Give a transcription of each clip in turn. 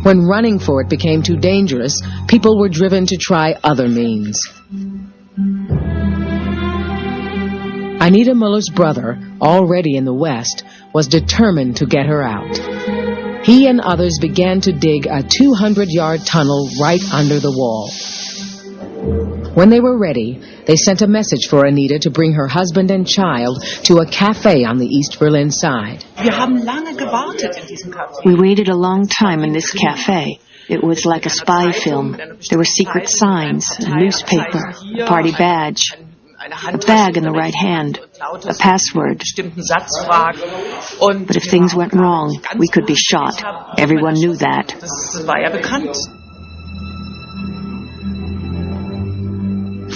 When running for it became too dangerous, people were driven to try other means. Anita Muller's brother, already in the West, was determined to get her out. He and others began to dig a 200-yard tunnel right under the wall. When they were ready, they sent a message for Anita to bring her husband and child to a cafe on the East Berlin side. We waited a long time in this cafe. It was like a spy film. There were secret signs, a newspaper, a party badge, a bag in the right hand, a password. But if things went wrong, we could be shot. Everyone knew that.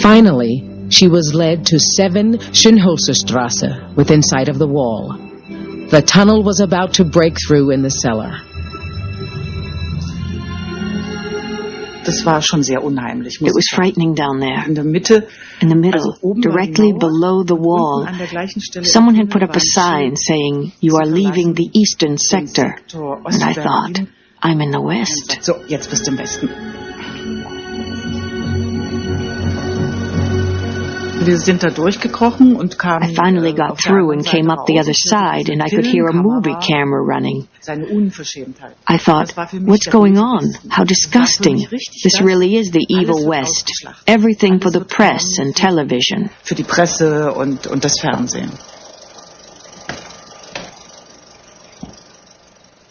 Finally, she was led to 7 Schönholzerstrasse, within sight of the wall. The tunnel was about to break through in the cellar. It was frightening down there. In the middle, directly below the wall, someone had put up a sign saying, "You are leaving the eastern sector." And I thought, I'm in the West. I finally got through and came up the other side, and I could hear a movie camera running. I thought, what's going on? How disgusting. This really is the evil West. Everything for the press and television.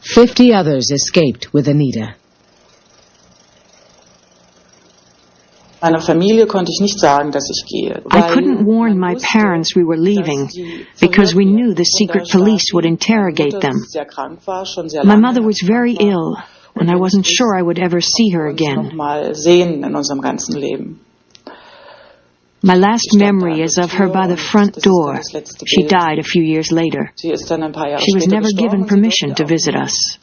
50 others escaped with Anita. I couldn't warn my parents we were leaving because we knew the secret police would interrogate them. My mother was very ill, and I wasn't sure I would ever see her again. My last memory is of her by the front door. She died a few years later. She was never given permission to visit us.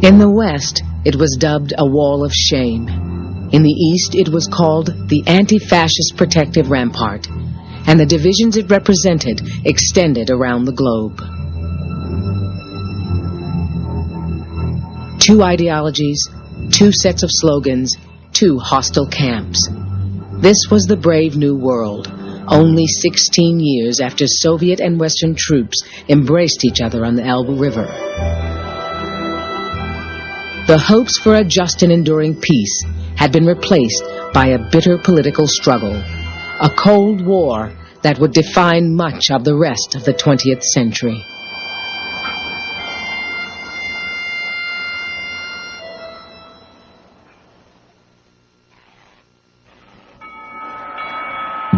In the West, it was dubbed a wall of shame. In the East, it was called the Anti-Fascist Protective Rampart, and the divisions it represented extended around the globe. 2 ideologies, 2 sets of slogans, 2 hostile camps. This was the brave new world, only 16 years after Soviet and Western troops embraced each other on the Elbe River. The hopes for a just and enduring peace had been replaced by a bitter political struggle, a Cold War that would define much of the rest of the 20th century.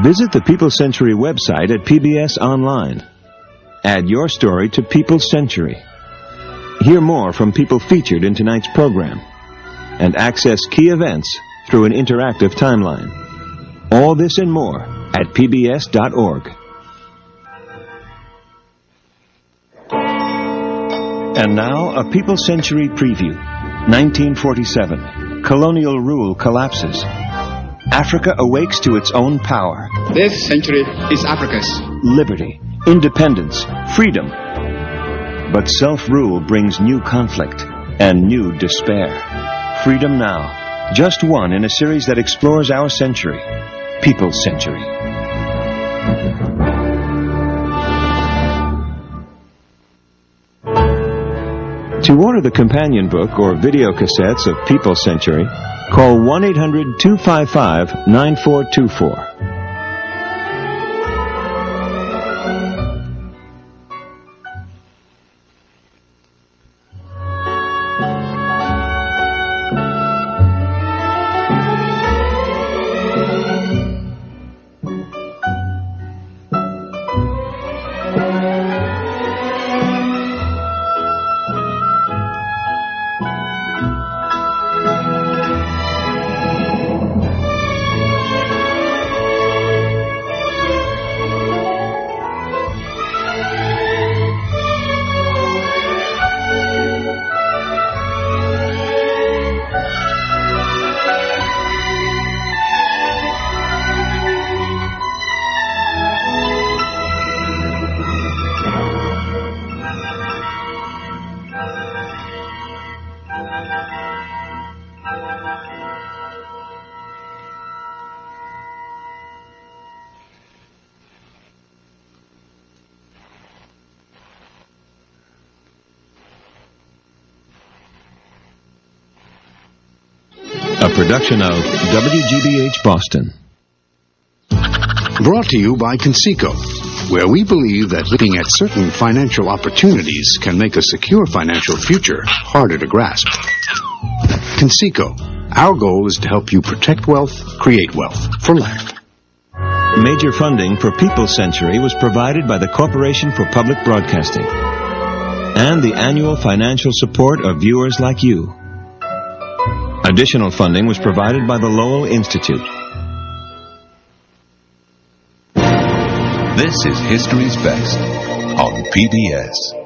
Visit the People's Century website at PBS Online. Add your story to People's Century. Hear more from people featured in tonight's program, and access key events through an interactive timeline. All this and more at pbs.org. And now, a People's Century preview. 1947. Colonial rule collapses. Africa awakes to its own power. This century is Africa's. Liberty, independence, freedom. But self-rule brings new conflict and new despair. Freedom Now, just one in a series that explores our century, People's Century. To order the companion book or video cassettes of People's Century, call 1-800-255-9424. A production of WGBH Boston. Brought to you by Conseco, where we believe that looking at certain financial opportunities can make a secure financial future harder to grasp. Conseco, our goal is to help you protect wealth, create wealth for life. Major funding for People's Century was provided by the Corporation for Public Broadcasting and the annual financial support of viewers like you. Additional funding was provided by the Lowell Institute. This is History's Best on PBS.